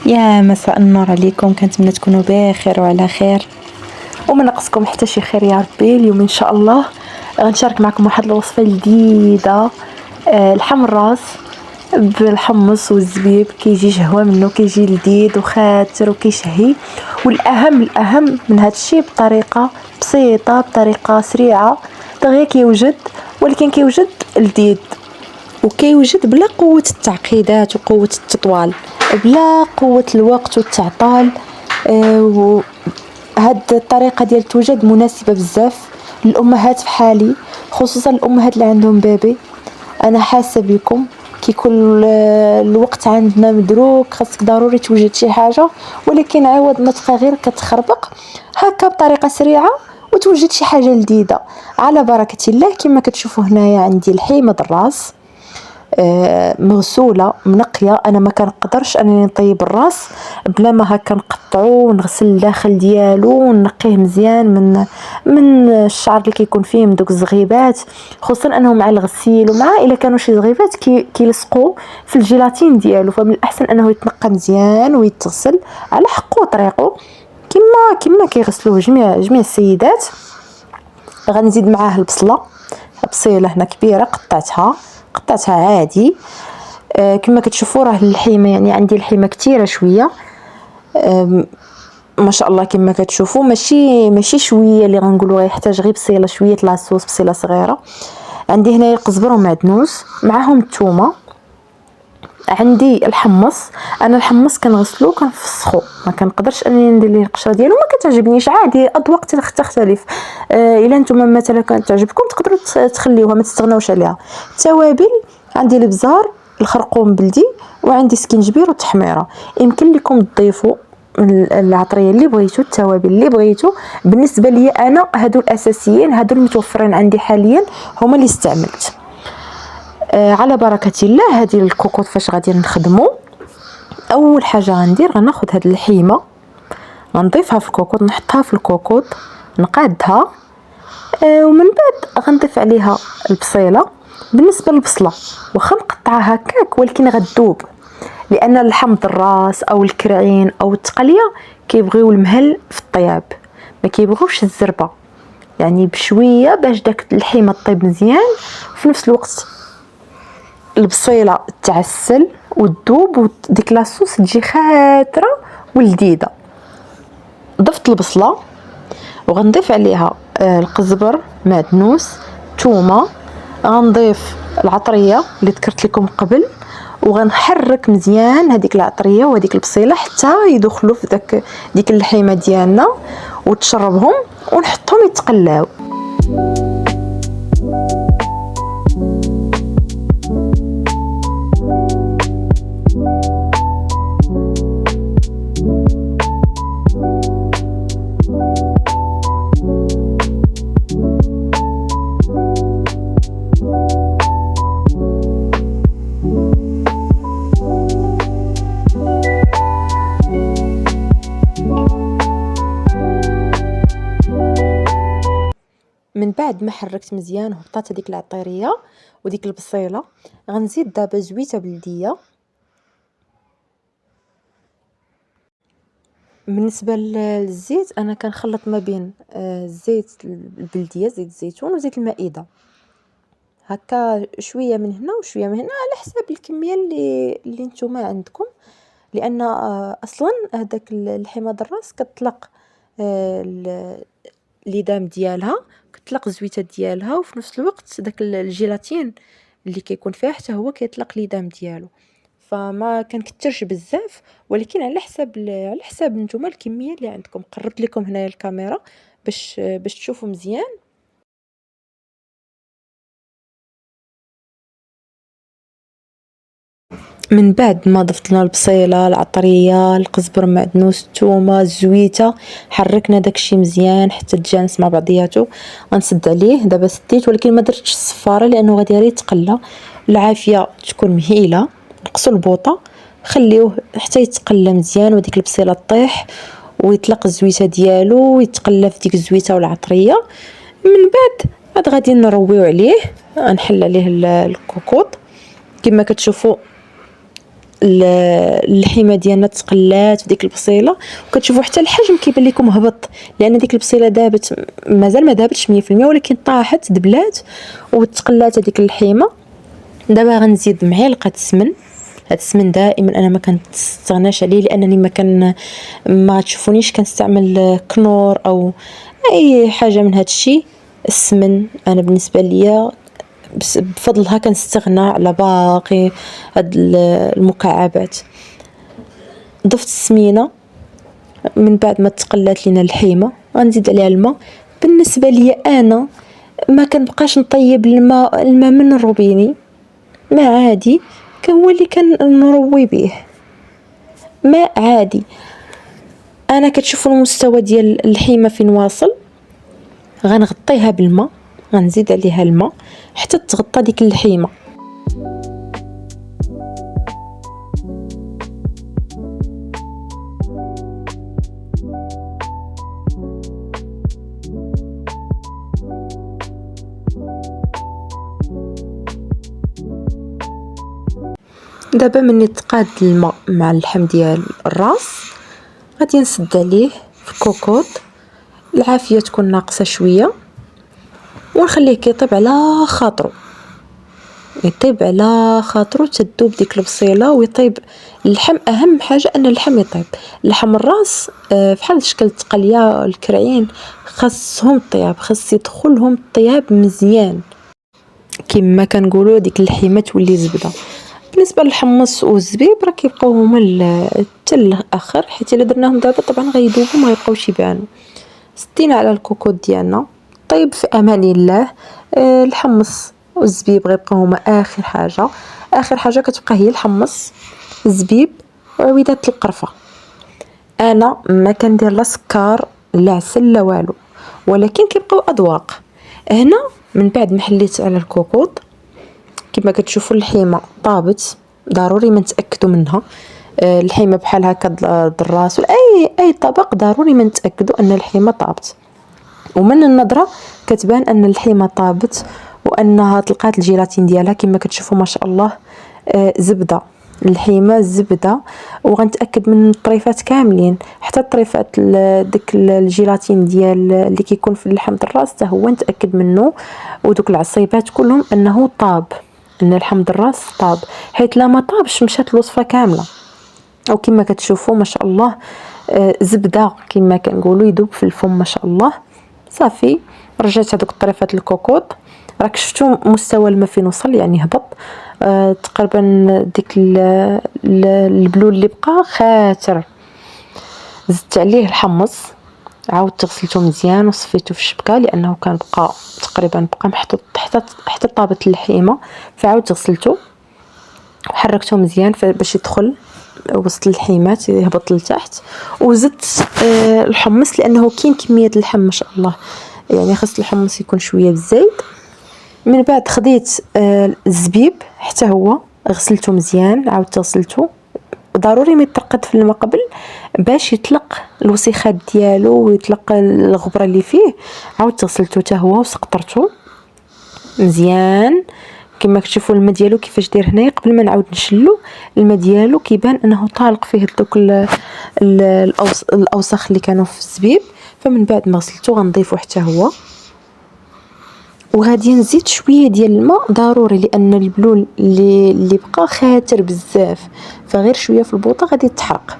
يا مساء النور عليكم، كنتمنى تكونوا بخير وعلى خير وما نقصكم حتى شي خير يا ربي. اليوم ان شاء الله غنشارك معكم واحد الوصفه جديده. لحم الراس بالحمص والزبيب، كيجي شهوه منه، كيجي لذيذ وخاتر وكيشهي. والاهم من هذا الشيء بطريقه بسيطه، بطريقه سريعه، دغيا كيوجد، ولكن كيوجد لذيذ وكيوجد بلا قوة التعقيدات وقوة التطوال، بلا قوة الوقت والتعطال. هاد الطريقة ديال التوجد مناسبة بزاف للأمهات بحالي، خصوصا الأمهات اللي عندهم بيبي. أنا حاسة بكم، كيكون الوقت عندنا مدروك، خاصك ضروري توجد شي حاجة، ولكن عوض ما تبقى غير كتخربق هكا بطريقة سريعة وتوجد شي حاجة لذيذة على بركة الله. كما كتشوفوا هنايا عندي لحيمة الراس مغسوله منقيه. انا ما كنقدرش انني نطيب الراس بلا ما هكا نقطعو ونغسل الداخل ديالو ونقيه مزيان من الشعر اللي كيكون فيه، من دوك الزغيبات، خصوصا انه مع الغسيل ومع الا كانوا شي زغيبات كيلصقوا في الجيلاتين ديالو، فمن الاحسن انه يتنقى مزيان ويتغسل على حقه وطريقه كما كيغسلوه جميع السيدات. غنزيد معاه البصله، بصيله هنا كبيره قطعتها عادي. كما كتشوفوا راه اللحيمه، يعني عندي اللحيمه كثيره شويه، ما شاء الله. كما كتشوفوا ماشي شويه اللي غنقولوا يحتاج غير بصيله، شويه لاصوص، بصيله صغيره. عندي هنا القزبر ومعدنوس، معاهم الثومه. عندي الحمص، انا الحمص كنغسلو كنفسخو، ما كنقدرش انني ندير ليه القشره ديالو، ما كتعجبنيش، عادي اذواق تختلف. الا نتوما مثلا كانت تعجبكم تقدروا تخليوها، ما تستغناوش عليها. التوابل عندي البزار، الخرقوم بلدي، وعندي سكينجبير وتحميره. يمكن لكم تضيفوا العطريه اللي بغيتو، التوابل اللي بغيتو. بالنسبه لي انا هادو الاساسيين، هادو المتوفرين عندي حاليا، هما اللي استعملت. على بركة الله. هذه الكوكوط فاش غادي نخدمو، اول حاجه غندير غناخذ هاد اللحيمه، غنضيفها في الكوكوط، نحطها في الكوكوط، نقادها. ومن بعد غنضيف عليها البصيله. بالنسبه للبصله واخا نقطعها هكاك، ولكن غتذوب، لان اللحم الراس او الكرعين او التقليه كيبغيو المهل في الطياب، ما كيبغوش الزربه، يعني بشويه باش داك اللحيمه طيب مزيان. في نفس الوقت البصيله تعسل وتذوب، وديك لاصوص تجي خاتره ولذيذه. ضفت البصله وغنضيف عليها القزبر، معدنوس، ثومه. غنضيف العطريه اللي ذكرت لكم قبل، وغنحرك مزيان هذيك العطريه وهذيك البصيله حتى يدخلوا في ديك اللحيمه ديالنا وتشربهم، ونحطهم يتقلاو. من بعد ما حركت مزيان وهبطات هذيك العطريه وديك البصيله، غنزيد دابا زويته بلديه. بالنسبه للزيت انا كنخلط ما بين الزيت البلديه، زيت الزيتون، وزيت المائده، هكا شويه من هنا وشويه من هنا على حساب الكميه اللي نتوما عندكم. لان اصلا هذاك اللحيمه الراس كتطلق الليدام ديالها، كتطلق الزويته ديالها، وفي نفس الوقت داك الجيلاتين اللي كيكون فيها حتى هو كيطلق الليدام ديالو. فما كنكثرش بزاف، ولكن على حساب نتوما الكميه اللي عندكم. قربت لكم هنايا الكاميرا باش تشوفوا مزيان. من بعد ما ضفت لنا البصيله، العطريه، القزبر، معدنوس، الثومه، الزويته، حركنا داكشي مزيان حتى تجانس مع بعضياتو. غنسد عليه دابا، سديت ولكن ما درتش الصفاره لانه غادي غير يتقلى. العافيه تكون مهيله، نقصوا البوطه، خليوه حتى يتقلى مزيان وديك البصيله طيح ويطلق الزويته ديالو ويتقلى في ديك الزويته والعطريه. من بعد غادي نرويو عليه، غنحل عليه الكوكوط. كما كتشوفوا اللحيمه ديالنا تقلات في ديك البصيله، وكتشوفوا حتى الحجم كيبان لكم هبط، لان ديك البصيله دابت مازال ما دابتش 100%، ولكن طاحت دبلات وتقلات هذيك اللحيمه. دابا غنزيد معلقه السمن. هاد السمن دائما انا ما كنستغناش عليه، لانني ما تشوفونيش كنستعمل كنور او اي حاجه من هاد الشيء. السمن انا بالنسبه ليا بفضلها كنستغنى على باقي هاد المكعبات. ضفت السمينه من بعد ما تقلات لينا اللحيمه، غنزيد عليها الماء. بالنسبه ليا انا ما كنبقاش نطيب الماء من الروبيني، ما عادي كنولي كنروي به ماء عادي. انا كتشوفوا المستوى ديال اللحيمه فين واصل، غنغطيها بالماء، غنزيد عليها الماء حتى تغطى ديك اللحيمه. دابا ملي تقاد الماء مع اللحم ديال الراس، غادي نسد عليه في كوكوط، العافيه تكون ناقصه شويه، ونخليه كيطيب على خاطرو، يطيب على خاطرو تذوب ديك البصيله ويطيب اللحم. اهم حاجه ان اللحم يطيب. لحم الراس بحال شكل التقليه الكرعين خاصهم الطياب، خاص يدخلهم الطياب مزيان، كما كنقولوا ديك اللحيمه تولي زبده. بالنسبه للحمص والزبيب راه كيبقاو هما حتى الاخر، حيت الا درناهم دابا طبعا غيذوبوا ما يبقاوش يبانوا. سدينا على الكوكوط ديالنا طيب في امان الله. الحمص والزبيب غيبقاو هما اخر حاجه. اخر حاجه كتبقى هي الحمص، الزبيب وعويدات القرفه. انا ما كندير لا سكر لا عسل لا والو، ولكن كيبقاو اذواق. هنا من بعد ما حليت على الكوكوط كما كتشوفوا اللحيمه طابت، ضروري ما نتاكدوا منها. اللحيمه بحال هكا الراس ولا اي طبق ضروري ما نتاكدوا ان اللحيمه طابت، ومن النظره كتبان ان اللحيمه طابت وانها طلقات الجيلاتين ديالها كما كتشوفوا ما شاء الله. زبده اللحيمه زبده، وغنتاكد من الطريفات كاملين، حتى الطريفات ديك الجيلاتين ديال اللي كيكون في اللحم الراس حتى هو نتاكد منه، ودوك العصيبات كلهم انه طاب، ان اللحم الراس طاب. حيت لا ما طابش مشات الوصفه كامله. او كما كتشوفوا ما شاء الله زبده كما كنقولوا يذوب في الفم ما شاء الله. صافي رجعت هذوك الطريفات الكوكوط، راك شفتوا مستوى الماء فين وصل، يعني هبط تقريبا ديك البلول اللي بقى خاتر. زدت عليه الحمص، عاودت غسلته مزيان وصفيته في الشبكه، لانه كان بقى تقريبا بقى محطوط حتى طابت اللحيمه، فعاودت غسلته وحركته مزيان باش يدخل وسط اللحيمات يهبط لتحت. وزدت الحمص لانه كاين كميه اللحم ما شاء الله، يعني خاص الحمص يكون شويه بالزيت. من بعد خديت الزبيب حتى هو غسلته مزيان، عاودت غسلته، ضروري ما يترقد في الماء قبل باش يطلق الوسيخات ديالو ويطلق الغبره اللي فيه. عاودت غسلته حتى هو وسقطرته مزيان. كما كتشوفوا الماء ديالو كيفاش داير هنايا، قبل ما نعاود نشلو الماء ديالو كيبان انه طالق فيه دوك الاوساخ اللي كانوا في الزبيب. فمن بعد ما غسلته غنضيفو حتى هو، وغادي نزيد شويه ديال الماء ضروري، لان البلول اللي بقى خاتر بزاف، فغير شويه في البوطه غادي تحرق،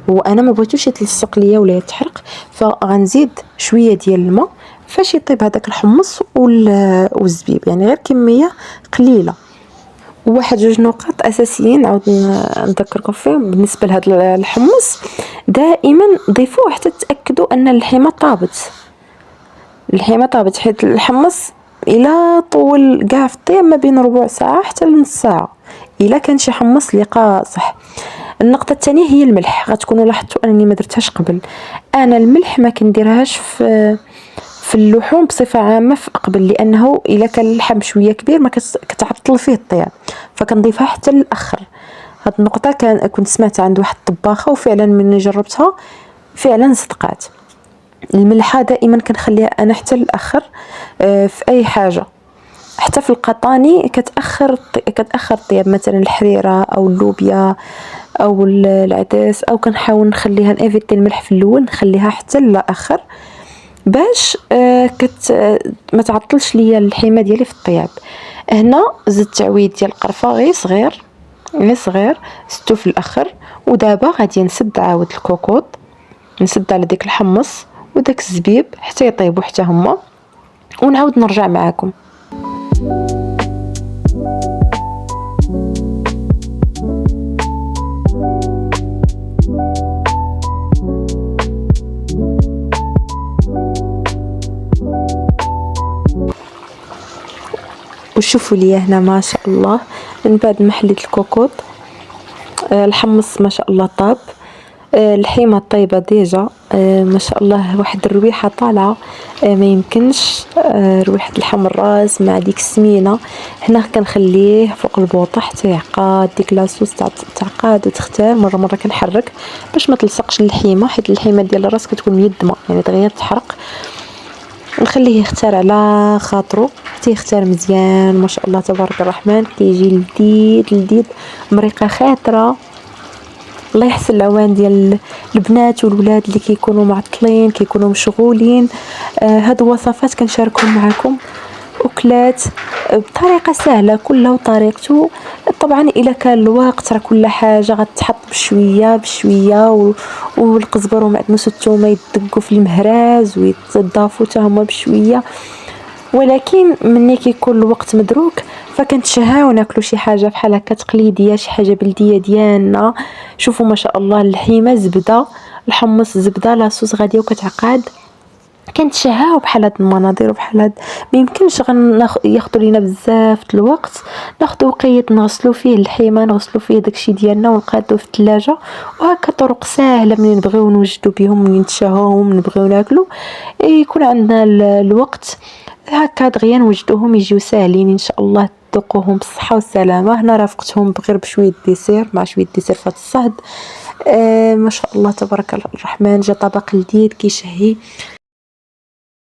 وانا ما بغيتوش يتلصق ليا ولا يتحرق، فغنزيد شويه ديال الماء فاش يطيب هذاك الحمص والزبيب، يعني غير كميه قليله. وواحد جوج نقاط اساسيين عاود نذكركم فيهم بالنسبه لهذا الحمص. دائما ضيفوه حتى تاكدوا ان اللحيمه طابت. حيت الحمص الى طول كاع في الطياب ما بين ربع ساعه حتى لنص ساعه، الا كان شي حمص اللي قاصح. النقطه الثانيه هي الملح. غتكونوا لاحظتوا انني ما درتهاش قبل. انا الملح ما كنديرهاش في اللحوم بصفه عامه قبل، لانه الا كان اللحم شويه كبير ما كتعطل فيه الطياب، فكنضيفها حتى للاخر. هاد النقطه كنت سمعت عند واحد الطباخه، وفعلا من جربتها فعلا صدقات. الملحه دائما كنخليها انا حتى للاخر في اي حاجه. حتى في القطاني كتاخر الطياب، مثلا الحريره او اللوبيا او العدس، او كنحاول نخليها نيفيتي الملح في الاول، نخليها حتى لاخر باش ما تعطلش ليا اللحيمه ديالي في الطياب. هنا زدت عويد ديال القرفه غير صغير زدتو في الاخر. ودابا غادي نسد عاود الكوكوط، نسد على ديك الحمص وداك الزبيب حتى يطيبوا حتى هما، ونعاود نرجع معاكم. وشوفوا لي هنا ما شاء الله من بعد ما حليت الكوكوط الحمص ما شاء الله طاب، اللحيمه طيبه ديجا ما شاء الله، واحد الرويحه طالعه ما يمكنش، رويحه اللحم الراس مع ديك السمينه. هنا كنخليه فوق البوطه حتى يعقد ديك لاصوص تعقد وتختار، مره كنحرك باش ما تلصقش اللحيمه، حيت اللحيمه ديال الراس كتكون ميدمه يعني دغيا تحرق. نخليه يختار على خاطرو حتى يختار مزيان ما شاء الله تبارك الرحمن، كيجي لذيذ مريقه خاطره. الله يحسن العوان ديال البنات والولاد اللي كيكونوا معطلين كيكونوا مشغولين. هادو وصفات كنشاركهم معكم، اكلات بطريقه سهله كلها وطريقته. طبعا الا كان الوقت راه كل حاجه غتحط بشويه والقزبر ومعدنوس الثومه يدقوا في المهراز ويتضافوا حتى هما بشويه. ولكن ملي كيكون الوقت مدروك فكنتشهاو ناكلوا شي حاجه بحال هكا تقليديه، شي حاجه بلديه ديالنا. شوفوا ما شاء الله اللحيمه زبده، الحمص زبده، لاصوص غاديه وكتعقد. كنتشهاو بحال هاد المناظر وبحال هاد ما يمكنش ياخذوا لينا بزاف الوقت. ناخذوا وقيت نغسلوا فيه اللحيمه، نغسلوا فيه داكشي ديالنا ونقادوه في الثلاجه. وهكا طرق سهله من نبغيو نوجدوا بهم، من نتشهاوهم، نبغيو ناكلوا يكون عندنا الوقت هكا دغيا نوجدوهم يجيو ساهلين ان شاء الله. تذوقوهم بالصحه والسلامه. هنا رافقتهم بغير بشويه ديسير، مع شويه ديسير فات الصهد. ما شاء الله تبارك الرحمن، جا طبق لذيذ كيشهي.